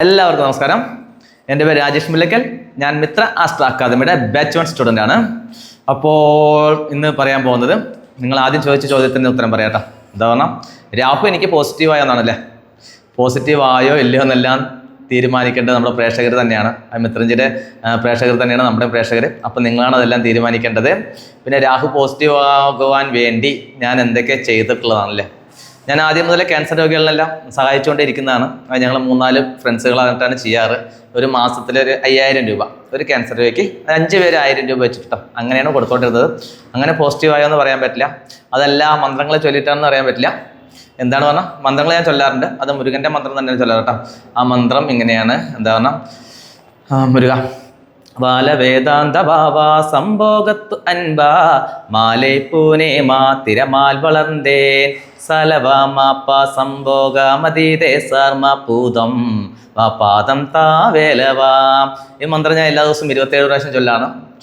എല്ലാവർക്കും നമസ്കാരം. എൻ്റെ പേര് രാജേഷ് മുല്ലക്കൽ. ഞാൻ മിത്ര ആസ്ട്രോ അക്കാദമിയുടെ ബാച്ച് 1 സ്റ്റുഡൻ്റ് ആണ്. അപ്പോൾ ഇന്ന് പറയാൻ പോകുന്നത്, നിങ്ങൾ ആദ്യം ചോദിച്ച ചോദ്യത്തിൻ്റെ ഉത്തരം പറയാട്ടോ. എന്താ പറഞ്ഞാൽ, രാഹു എനിക്ക് പോസിറ്റീവായെന്നാണല്ലേ. പോസിറ്റീവായോ ഇല്ലയോ എന്നെല്ലാം തീരുമാനിക്കേണ്ടത് നമ്മുടെ പ്രേക്ഷകർ തന്നെയാണ്. മിത്രഞ്ചിയുടെ പ്രേക്ഷകർ തന്നെയാണ് നമ്മുടെ പ്രേക്ഷകർ. അപ്പോൾ നിങ്ങളാണ് അതെല്ലാം തീരുമാനിക്കേണ്ടത്. പിന്നെ രാഹു പോസിറ്റീവ് ആകുവാൻ വേണ്ടി ഞാൻ എന്തൊക്കെ ചെയ്തിട്ടുള്ളതാണല്ലേ. ഞാൻ ആദ്യം മുതലേ ക്യാൻസർ രോഗികളിലെല്ലാം സഹായിച്ചുകൊണ്ടിരിക്കുന്നതാണ്. ഞങ്ങൾ 3-4 ഫ്രണ്ട്സുകളായിട്ടാണ് ചെയ്യാറ്. ഒരു മാസത്തിൽ ഒരു 5000 രൂപ ഒരു ക്യാൻസർ രോഗിക്ക് 5 പേര് 1000 രൂപ വെച്ചിട്ടോ അങ്ങനെയാണ് കൊടുത്തോണ്ടിരുന്നത്. അങ്ങനെ പോസിറ്റീവായോ എന്ന് പറയാൻ പറ്റില്ല. അതെല്ലാം മന്ത്രങ്ങളെ ചൊല്ലിയിട്ടാണെന്ന് അറിയാൻ പറ്റില്ല. എന്താണ് പറഞ്ഞാൽ, മന്ത്രങ്ങൾ ഞാൻ ചൊല്ലാറുണ്ട്. അത് മുരുകൻ്റെ മന്ത്രം തന്നെയാണ് ചൊല്ലാറ് കേട്ടോ. ആ മന്ത്രം ഇങ്ങനെയാണ്. എന്താ പറഞ്ഞാൽ, മുരുക ബാലവേദാന്ത ബാബ സംഭോഗത്തു അൻപ മാലേ പൂനെ മാ തിരമാൽ വളർന്നേൻ സലവാമാപ്പ സംഭോഗ മതീതേ സർമ പൂതം പാദം താവേലവാം. ഈ മന്ത്രം ഞാൻ എല്ലാ ദിവസവും 27 പ്രാവശ്യം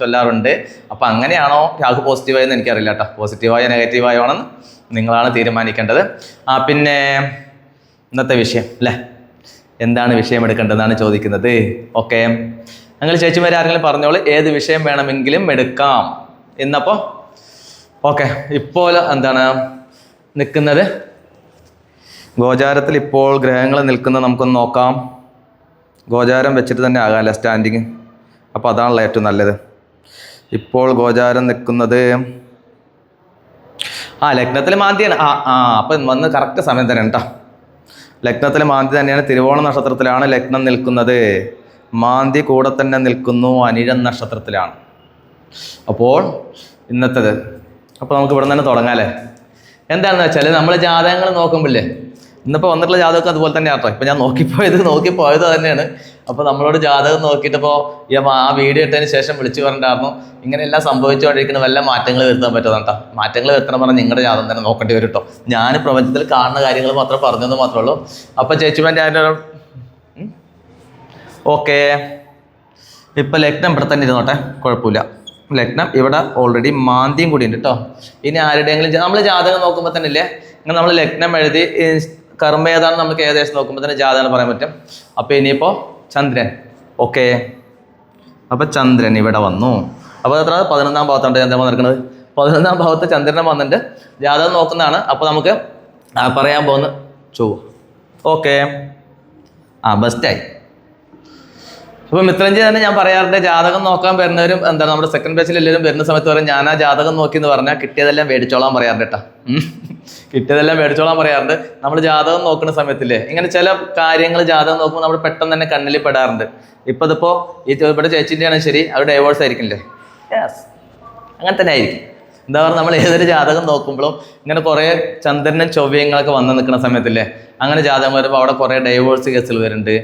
ചൊല്ലാറുണ്ട്. അപ്പം അങ്ങനെയാണോ രാഹു പോസിറ്റീവായെന്ന് എനിക്കറിയില്ല കേട്ടോ. പോസിറ്റീവായോ നെഗറ്റീവായോ ആണെന്ന് നിങ്ങളാണ് തീരുമാനിക്കേണ്ടത്. പിന്നെ ഇന്നത്തെ വിഷയം അല്ലേ, എന്താണ് വിഷയം എടുക്കേണ്ടതെന്നാണ് ചോദിക്കുന്നത്. ഓക്കെ, നിങ്ങൾ ചേച്ചിമാരെ ആരെങ്കിലും പറഞ്ഞോളൂ, ഏത് വിഷയം വേണമെങ്കിലും എടുക്കാം എന്നപ്പോൾ. ഓക്കെ, ഇപ്പോൾ എന്താണ് നിൽക്കുന്നത്, ഗോചാരത്തിൽ ഇപ്പോൾ ഗ്രഹങ്ങൾ നിൽക്കുന്നത് നമുക്കൊന്ന് നോക്കാം. ഗോചാരം വെച്ചിട്ട് തന്നെ ആകാമല്ലേ സ്റ്റാൻഡിങ്. അപ്പോൾ അതാണല്ലോ ഏറ്റവും നല്ലത്. ഇപ്പോൾ ഗോചാരം നിൽക്കുന്നത് ലഗ്നത്തിൽ മാന്തിയാണ്. അപ്പം വന്ന് കറക്റ്റ് സമയം തന്നെ കേട്ടോ. ലഗ്നത്തിൽ മാന്തി തന്നെയാണ്. തിരുവോണ നക്ഷത്രത്തിലാണ് ലഗ്നം നിൽക്കുന്നത്. മാന്തി കൂടെ തന്നെ നിൽക്കുന്നു അനിഴം നക്ഷത്രത്തിലാണ്. അപ്പോൾ ഇന്നത്തേത്, അപ്പോൾ നമുക്ക് ഇവിടെ തന്നെ തുടങ്ങാം അല്ലേ. എന്താണെന്ന് വെച്ചാൽ, നമ്മൾ ജാതകങ്ങൾ നോക്കുമ്പോഴേ, ഇന്നിപ്പോൾ വന്നിട്ടുള്ള ജാതകം അതുപോലെ തന്നെ ആട്ടോ. ഇപ്പം ഞാൻ നോക്കിപ്പോയത് തന്നെയാണ്. അപ്പോൾ നമ്മളോട് ജാതകം നോക്കിയിട്ടിപ്പോൾ ആ വീഡിയോ ഇട്ടതിന് ശേഷം വിളിച്ചു പറഞ്ഞിട്ടായിരുന്നു ഇങ്ങനെയെല്ലാം സംഭവിച്ചുകൊണ്ടിരിക്കുന്ന വല്ല മാറ്റങ്ങൾ വരുത്താൻ പറ്റുമെന്ന് കേട്ടോ. മാറ്റങ്ങൾ വരുത്തണം പറഞ്ഞാൽ നിങ്ങളുടെ ജാതകം തന്നെ നോക്കേണ്ടി വരും കേട്ടോ. ഞാൻ പ്രപഞ്ചത്തിൽ കാണുന്ന കാര്യങ്ങൾ മാത്രം പറഞ്ഞെന്ന് മാത്രമേ ഉള്ളൂ. അപ്പോൾ ചേച്ചിമാൻ്റെ അതിൻ്റെ ഓക്കെ, ഇപ്പം ലഗ്നം ഇവിടെ തന്നെ ഇരുന്നോട്ടെ, കുഴപ്പമില്ല. ലഗ്നം ഇവിടെ ഓൾറെഡി മാന്തിയും കൂടി ഉണ്ട് കേട്ടോ. ഇനി ആരുടെയെങ്കിലും നമ്മൾ ജാതകം നോക്കുമ്പോൾ തന്നെ ഇല്ലേ, ഇങ്ങനെ നമ്മൾ ലഗ്നം എഴുതി കർമ്മ ഏതാണെന്ന് നമുക്ക് ഏകദേശം നോക്കുമ്പോൾ തന്നെ ജാതകം പറയാൻ പറ്റും. അപ്പോൾ ഇനിയിപ്പോൾ ചന്ദ്രൻ, ഓക്കെ, അപ്പോൾ ചന്ദ്രൻ ഇവിടെ വന്നു. അപ്പോൾ എത്ര 11ാം ഭാവത്താണ് ചന്ദ്രൻ വന്നിരിക്കുന്നത്. 11ാം ഭാവത്ത് ചന്ദ്രനെ വന്നിട്ട് ജാതകം നോക്കുന്നതാണ്. അപ്പോൾ നമുക്ക് പറയാൻ പോകുന്ന ചൊവ്വ, ഓക്കെ, ബെസ്റ്റായി. അപ്പോൾ മിത്രഞ്ചി തന്നെ ഞാൻ പറയാറുണ്ട്, ജാതകം നോക്കാൻ വരുന്നവരും എന്താണ് നമ്മുടെ സെക്കൻഡ് ബാച്ചിൽ എല്ലാവരും വരുന്ന സമയത്ത് പറയും ഞാൻ ആ ജാതകം നോക്കി എന്ന് പറഞ്ഞാൽ കിട്ടിയതെല്ലാം മേടിച്ചോളാൻ പറയാറുണ്ട് കേട്ടോ. കിട്ടിയതെല്ലാം മേടിച്ചോളാൻ പറയാറുണ്ട്. നമ്മൾ ജാതകം നോക്കുന്ന സമയത്തില്ലേ, ഇങ്ങനെ ചില കാര്യങ്ങൾ ജാതകം നോക്കുമ്പോൾ നമ്മൾ പെട്ടെന്ന് തന്നെ കണ്ണിൽ പെടാറുണ്ട്. ഇപ്പോൾ ഇതിപ്പോൾ ഇവിടെ ചേച്ചിൻ്റെ ആണെങ്കിൽ ശരി, അവർ ഡൈവോഴ്സ് ആയിരിക്കില്ലേ. യെസ്, അങ്ങനെ തന്നെ ആയിരിക്കും. എന്താ പറയുക, നമ്മൾ ഏതൊരു ജാതകം നോക്കുമ്പോഴും ഇങ്ങനെ കുറേ ചന്ദ്രനും ചൊവ്വങ്ങളൊക്കെ വന്ന് നിൽക്കുന്ന സമയത്തില്ലേ, അങ്ങനെ ജാതകം വരുമ്പോൾ അവിടെ കുറേ ഡൈവോഴ്സ് കേസുകൾ വരുന്നുണ്ട്,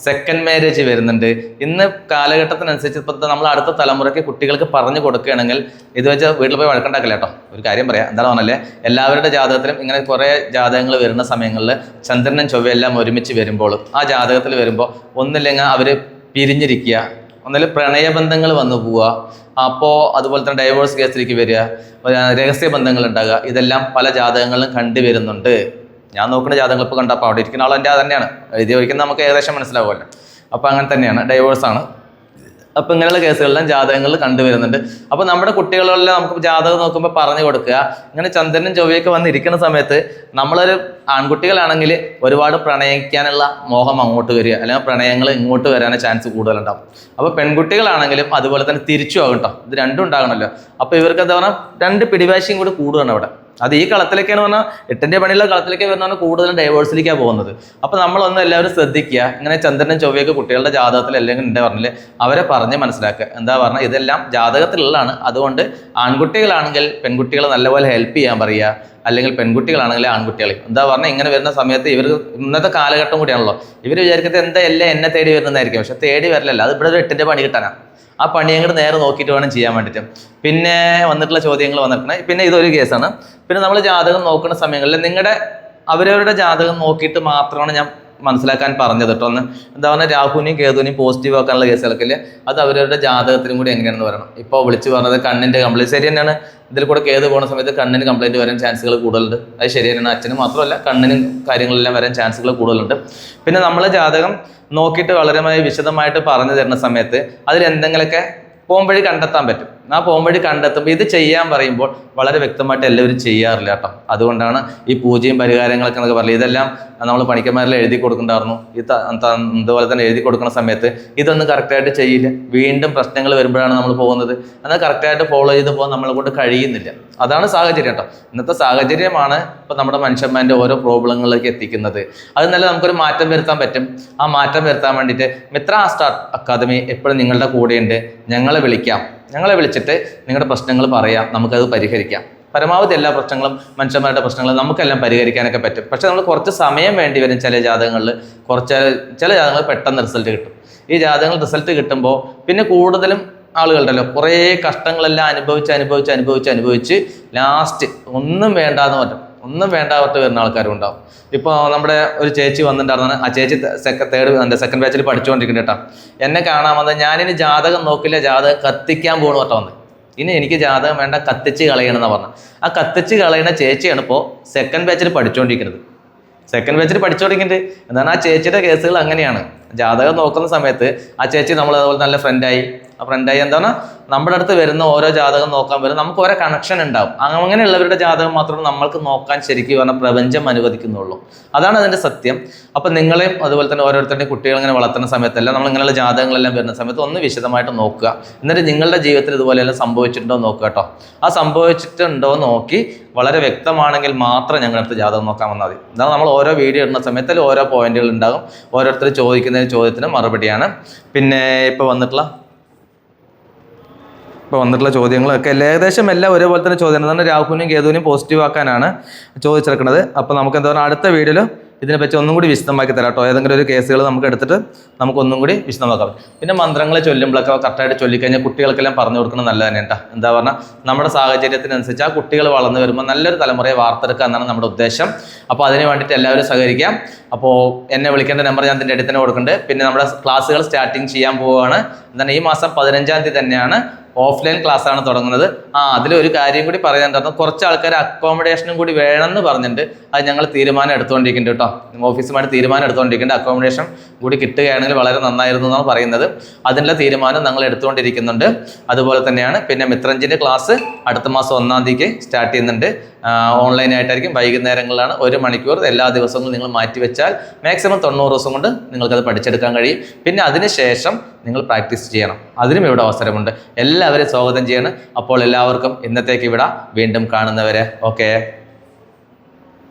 സെക്കൻഡ് മാരേജ് വരുന്നുണ്ട്. ഇന്ന് കാലഘട്ടത്തിനനുസരിച്ച് ഇപ്പോൾ നമ്മൾ അടുത്ത തലമുറയ്ക്ക് കുട്ടികൾക്ക് പറഞ്ഞു കൊടുക്കുകയാണെങ്കിൽ ഇത് വെച്ച് വീട്ടിൽ പോയി വഴക്കുണ്ടാക്കില്ല കേട്ടോ. ഒരു കാര്യം പറയാം, എന്താണ് പറഞ്ഞല്ലേ, എല്ലാവരുടെ ജാതകത്തിലും ഇങ്ങനെ കുറേ ജാതകങ്ങൾ വരുന്ന സമയങ്ങളിൽ ചന്ദ്രനും ചൊവ്വയെല്ലാം ഒരുമിച്ച് വരുമ്പോൾ, ആ ജാതകത്തിൽ വരുമ്പോൾ ഒന്നില്ലെങ്കിൽ അവർ പിരിഞ്ഞിരിക്കുക, ഒന്നിൽ പ്രണയബന്ധങ്ങൾ വന്നു പോവുക, അപ്പോൾ അതുപോലെ തന്നെ ഡൈവോഴ്സ് കേസിലേക്ക് വരിക, രഹസ്യ ബന്ധങ്ങൾ ഉണ്ടാകുക, ഇതെല്ലാം പല ജാതകങ്ങളിലും കണ്ടുവരുന്നുണ്ട്. ഞാൻ നോക്കുന്ന ജാതകങ്ങൾ ഇപ്പോൾ കണ്ടപ്പോൾ അവിടെ ഇരിക്കുന്ന ആൾ എൻ്റെ അത് തന്നെയാണ് എഴുതി വയ്ക്കുന്നത്, നമുക്ക് ഏകദേശം മനസ്സിലാവുമല്ലോ. അപ്പോൾ അങ്ങനെ തന്നെയാണ്, ഡൈവോഴ്സാണ്. അപ്പോൾ ഇങ്ങനെയുള്ള കേസുകളെല്ലാം ജാതകങ്ങളിൽ കണ്ടുവരുന്നുണ്ട്. അപ്പോൾ നമ്മുടെ കുട്ടികളെല്ലാം നമുക്ക് ജാതകം നോക്കുമ്പോൾ പറഞ്ഞു കൊടുക്കുക, ഇങ്ങനെ ചന്ദ്രനും ചൊവ്വയൊക്കെ വന്നിരിക്കുന്ന സമയത്ത് നമ്മളൊരു ആൺകുട്ടികളാണെങ്കിൽ ഒരുപാട് പ്രണയിക്കാനുള്ള മോഹം അങ്ങോട്ട് വരിക, അല്ലെങ്കിൽ പ്രണയങ്ങൾ ഇങ്ങോട്ട് വരാൻ ചാൻസ് കൂടുതലുണ്ടാവും. അപ്പോൾ പെൺകുട്ടികളാണെങ്കിലും അതുപോലെ തന്നെ തിരിച്ചു ആകും കേട്ടോ. ഇത് രണ്ടും ഉണ്ടാകണമല്ലോ. അപ്പോൾ ഇവർക്ക് എന്താ പറഞ്ഞാൽ 2 പിടിവാശിയും കൂടി കൂടുകയാണ് അവിടെ. അത് ഈ കളത്തിലേക്കാണ് പറഞ്ഞാൽ 8ന്റെ പണിയുള്ള കളത്തിലേക്ക് വരുന്നതാണ് കൂടുതലും ഡൈവേഴ്സിലേക്കാണ് പോകുന്നത്. അപ്പോൾ നമ്മളൊന്ന് എല്ലാവരും ശ്രദ്ധിക്കുക, ഇങ്ങനെ ചന്ദ്രനും ചൊവ്വയൊക്കെ കുട്ടികളുടെ ജാതകത്തിൽ അല്ലെങ്കിൽ ഉണ്ട് പറഞ്ഞില്ലേ, അവരെ പറഞ്ഞ് മനസ്സിലാക്കുക. എന്താ പറഞ്ഞാൽ ഇതെല്ലാം ജാതകത്തിലുള്ളതാണ്. അതുകൊണ്ട് ആൺകുട്ടികളാണെങ്കിൽ പെൺകുട്ടികളെ നല്ലപോലെ ഹെൽപ്പ് ചെയ്യാൻ പറയുക, അല്ലെങ്കിൽ പെൺകുട്ടികളാണെങ്കിൽ ആൺകുട്ടികളെ എന്താ പറഞ്ഞാൽ ഇങ്ങനെ വരുന്ന സമയത്ത് ഇവർ ഇന്നത്തെ കാലഘട്ടം കൂടിയാണല്ലോ, ഇവർ വിചാരിക്കുന്നത് എന്താ എല്ലാം എന്നെ തേടി വരുന്നതായിരിക്കും. പക്ഷെ തേടി വരില്ലല്ലോ, അത് ഇവിടെ ഒരു 8ന്റെ പണി കിട്ടാനാണ്. ആ പണി അങ്ങോട്ട് നേരെ നോക്കിയിട്ട് വേണം ചെയ്യാൻ വേണ്ടിയിട്ട്. പിന്നെ വന്നിട്ടുള്ള ചോദ്യങ്ങൾ വന്നിട്ടുണ്ട്. പിന്നെ ഇതൊരു കേസാണ്. പിന്നെ നമ്മൾ ജാതകം നോക്കുന്ന സമയങ്ങളിൽ അവരവരുടെ ജാതകം നോക്കിയിട്ട് മാത്രമാണ് ഞാൻ മനസ്സിലാക്കാൻ പറഞ്ഞത് കേട്ടോ. ഒന്ന് എന്താ പറഞ്ഞാൽ രാഹുവിനെയും കേതുവിനെയും പോസിറ്റീവ് ആക്കാനുള്ള കേസുകളൊക്കെ ഇല്ലേ, അത് അവരവരുടെ ജാതകത്തിനും കൂടി എങ്ങനെയാണെന്ന് പറയണം. ഇപ്പോൾ വിളിച്ച് പറഞ്ഞത് കണ്ണിൻ്റെ കംപ്ലൈൻറ്റ് ശരി തന്നെയാണ്. ഇതിൽ കൂടെ കേത് പോകുന്ന സമയത്ത് കണ്ണിന് കംപ്ലൈൻറ്റ് വരാൻ ചാൻസുകൾ കൂടുതലുണ്ട്. അത് ശരി തന്നെയാണ്. അച്ഛന് മാത്രമല്ല കണ്ണിനും കാര്യങ്ങളെല്ലാം വരാൻ ചാൻസുകൾ കൂടുതലുണ്ട്. പിന്നെ നമ്മൾ ജാതകം നോക്കിയിട്ട് വളരെ വിശദമായിട്ട് പറഞ്ഞു തരുന്ന സമയത്ത് അതിൽ എന്തെങ്കിലുമൊക്കെ പോംവഴി കണ്ടെത്താൻ പറ്റും. ആ പോംവഴി കണ്ടെത്തുമ്പോൾ ഇത് ചെയ്യാൻ പറയുമ്പോൾ വളരെ വ്യക്തമായിട്ട് എല്ലാവരും ചെയ്യാറില്ല കേട്ടോ. അതുകൊണ്ടാണ് ഈ പൂജയും പരിഹാരങ്ങളൊക്കെ എന്നൊക്കെ പറയുന്നത്. ഇതെല്ലാം നമ്മൾ പണിക്കന്മാരെല്ലാം എഴുതി കൊടുക്കണ്ടായിരുന്നു. ഇതുപോലെ തന്നെ എഴുതി കൊടുക്കുന്ന സമയത്ത് ഇതൊന്നും കറക്റ്റായിട്ട് ചെയ്യില്ല. വീണ്ടും പ്രശ്നങ്ങൾ വരുമ്പോഴാണ് നമ്മൾ പോകുന്നത്. എന്നാൽ കറക്റ്റായിട്ട് ഫോളോ ചെയ്ത് പോകാൻ നമ്മളെ കൊണ്ട് കഴിയുന്നില്ല. അതാണ് സാഹചര്യം കേട്ടോ. ഇന്നത്തെ സാഹചര്യമാണ് ഇപ്പം നമ്മുടെ മനുഷ്യന്മാരുടെ ഓരോ പ്രോബ്ലങ്ങളിലേക്ക് എത്തിക്കുന്നത്. അത് നല്ല നമുക്കൊരു മാറ്റം വരുത്താൻ പറ്റും. ആ മാറ്റം വരുത്താൻ വേണ്ടിയിട്ട് മിത്ര സ്റ്റാർ അക്കാദമി എപ്പോഴും നിങ്ങളുടെ കൂടെയുണ്ട്. ഞങ്ങളെ വിളിച്ചിട്ട് നിങ്ങളുടെ പ്രശ്നങ്ങൾ പറയാം, നമുക്കത് പരിഹരിക്കാം. പരമാവധി എല്ലാ പ്രശ്നങ്ങളും മനുഷ്യന്മാരുടെ പ്രശ്നങ്ങളും നമുക്കെല്ലാം പരിഹരിക്കാനൊക്കെ പറ്റും. പക്ഷെ നമ്മൾ കുറച്ച് സമയം വേണ്ടി വരും. ചില ജാതകങ്ങളിൽ ചില ജാതകങ്ങൾ പെട്ടെന്ന് റിസൾട്ട് കിട്ടും. ഈ ജാതകങ്ങൾ റിസൾട്ട് കിട്ടുമ്പോൾ പിന്നെ കൂടുതലും ആളുകളുണ്ടല്ലോ കുറേ കഷ്ടങ്ങളെല്ലാം അനുഭവിച്ച് ലാസ്റ്റ് ഒന്നും വേണ്ടാവട്ട് വരുന്ന ആൾക്കാരും ഉണ്ടാവും. ഇപ്പോൾ നമ്മുടെ ഒരു ചേച്ചി വന്നിട്ടുണ്ടായിരുന്നു. ആ ചേച്ചി സെക്കൻഡ് ബാച്ചിൽ പഠിച്ചുകൊണ്ടിരിക്കുന്നുണ്ട് കേട്ടോ. എന്നെ കാണാൻ വന്നത് ഞാനിനി ജാതകം നോക്കില്ല, ജാതകം കത്തിക്കാൻ പോകണം കേട്ടോ വന്ന്. ഇനി എനിക്ക് ജാതകം വേണ്ട, കത്തിച്ച് കളയണമെന്ന് പറഞ്ഞു. ആ കത്തിച്ച് കളയുന്ന ചേച്ചിയാണ് ഇപ്പോൾ സെക്കൻഡ് ബാച്ചിൽ പഠിച്ചുകൊണ്ടിരിക്കുന്നത്. എന്താണ് ആ ചേച്ചിയുടെ കേസുകൾ അങ്ങനെയാണ്. ജാതകം നോക്കുന്ന സമയത്ത് ആ ചേച്ചി നമ്മൾ അതുപോലെ നല്ല ഫ്രണ്ടായി എന്താണ് നമ്മുടെ അടുത്ത് വരുന്ന ഓരോ ജാതകം നോക്കാൻ വരും. നമുക്ക് ഓരോ കണക്ഷൻ ഉണ്ടാവും. അങ്ങനെയുള്ളവരുടെ ജാതകം മാത്രമേ നമ്മൾക്ക് നോക്കാൻ ശരിക്കും പറഞ്ഞാൽ പ്രപഞ്ചം അനുവദിക്കുന്നുള്ളൂ. അതാണ് അതിൻ്റെ സത്യം. അപ്പം നിങ്ങളെയും അതുപോലെ തന്നെ ഓരോരുത്തരുടെയും കുട്ടികൾ ഇങ്ങനെ വളർത്തുന്ന സമയത്തെല്ലാം നമ്മൾ ഇങ്ങനെയുള്ള ജാതകങ്ങളെല്ലാം വരുന്ന സമയത്ത് ഒന്ന് വിശദമായിട്ട് നോക്കുക. എന്നിട്ട് നിങ്ങളുടെ ജീവിതത്തിൽ ഇതുപോലെയെല്ലാം സംഭവിച്ചിട്ടുണ്ടോ നോക്കുക കേട്ടോ. ആ സംഭവിച്ചിട്ടുണ്ടോ നോക്കി വളരെ വ്യക്തമാണെങ്കിൽ മാത്രം ഞങ്ങളുടെ അടുത്ത് ജാതകം നോക്കാൻ വന്നാൽ മതി. എന്നാൽ നമ്മൾ ഓരോ വീഡിയോ ഇടുന്ന സമയത്തിൽ ഓരോ പോയിന്റുകൾ ഉണ്ടാകും. ഓരോരുത്തർ ചോദിക്കുന്ന ചോദ്യത്തിന് മറുപടിയാണ്. പിന്നെ ഇപ്പോൾ വന്നിട്ടുള്ള ചോദ്യങ്ങളൊക്കെ ഏകദേശം എല്ലാം ഒരേപോലെ തന്നെ ചോദ്യം. എന്താണ് രാഹുവിനെയും കേതുവിനെയും പോസിറ്റീവ് ആക്കാനാണ് ചോദിച്ചെടുക്കുന്നത്. അപ്പോൾ നമുക്ക് എന്താ പറയുക അടുത്ത വീഡിയോയിൽ ഇതിനെപ്പറ്റി ഒന്നും കൂടി വിശദമാക്കി തരാം കേട്ടോ. ഏതെങ്കിലും ഒരു കേസുകൾ നമുക്ക് എടുത്തിട്ട് നമുക്കൊന്നും കൂടി വിശദമാക്കാം. പിന്നെ മന്ത്രങ്ങൾ ചൊല്ലുമ്പോഴൊക്കെ കറക്റ്റായിട്ട് ചൊല്ലിക്കഴിഞ്ഞാൽ കുട്ടികൾക്കെല്ലാം പറഞ്ഞു കൊടുക്കുന്നത് നല്ലത് തന്നെ കേട്ടോ. എന്താ പറഞ്ഞാൽ നമ്മുടെ സാഹചര്യത്തിനനുസരിച്ച് ആ കുട്ടികൾ വളർന്നു വരുമ്പോൾ നല്ലൊരു തലമുറയെ വാർത്തെടുക്കുക എന്നാണ് നമ്മുടെ ഉദ്ദേശം. അപ്പോൾ അതിന് വേണ്ടിയിട്ട് എല്ലാവരും സഹകരിക്കാം. അപ്പോൾ എന്നെ വിളിക്കേണ്ട നമ്പർ ഞാൻ ഇതിൻ്റെ അടുത്ത് തന്നെ കൊടുക്കുന്നുണ്ട്. പിന്നെ നമ്മുടെ ക്ലാസ്സുകൾ സ്റ്റാർട്ടിങ് ചെയ്യാൻ പോവുകയാണ്. എന്താണ് ഈ മാസം 15-ാം തീയതി തന്നെയാണ് ഓഫ്ലൈൻ ക്ലാസ് ആണ് തുടങ്ങുന്നത്. അതിലൊരു കാര്യം കൂടി പറയാനുണ്ടായിരുന്നു. കുറച്ച് ആൾക്കാർ അക്കോമഡേഷനും കൂടി വേണമെന്ന് പറഞ്ഞിട്ടുണ്ട്. അത് ഞങ്ങൾ തീരുമാനം എടുത്തുകൊണ്ടിരിക്കുന്നുണ്ട് കേട്ടോ. ഓഫീസുമായിട്ട് തീരുമാനം എടുത്തുകൊണ്ടിരിക്കുന്നുണ്ട്. അക്കോമഡേഷൻ കൂടി കിട്ടുകയാണെങ്കിൽ വളരെ നന്നായിരുന്നു എന്നാണ് പറയുന്നത്. അതിൻ്റെ തീരുമാനം ഞങ്ങൾ എടുത്തുകൊണ്ടിരിക്കുന്നുണ്ട്. അതുപോലെ തന്നെയാണ് പിന്നെ മിത്രഞ്ചിൻ്റെ ക്ലാസ് അടുത്ത മാസം 1-ാം തീയതിക്ക് സ്റ്റാർട്ട് ചെയ്യുന്നുണ്ട്. ഓൺലൈനായിട്ടായിരിക്കും. വൈകുന്നേരങ്ങളിലാണ്. 1 മണിക്കൂർ എല്ലാ ദിവസവും നിങ്ങൾ മാറ്റിവെച്ചാൽ മാക്സിമം 90 ദിവസം കൊണ്ട് നിങ്ങൾക്കത് പഠിച്ചെടുക്കാൻ കഴിയും. പിന്നെ അതിനുശേഷം നിങ്ങൾ പ്രാക്ടീസ് ചെയ്യണം. അതിനും ഇവിടെ അവസരമുണ്ട്. എല്ലാവരെയും സ്വാഗതം ചെയ്യണം. അപ്പോൾ എല്ലാവർക്കും ഇന്നത്തേക്ക് ഇവിടെ വീണ്ടും കാണുന്നവരെ ഓക്കെ.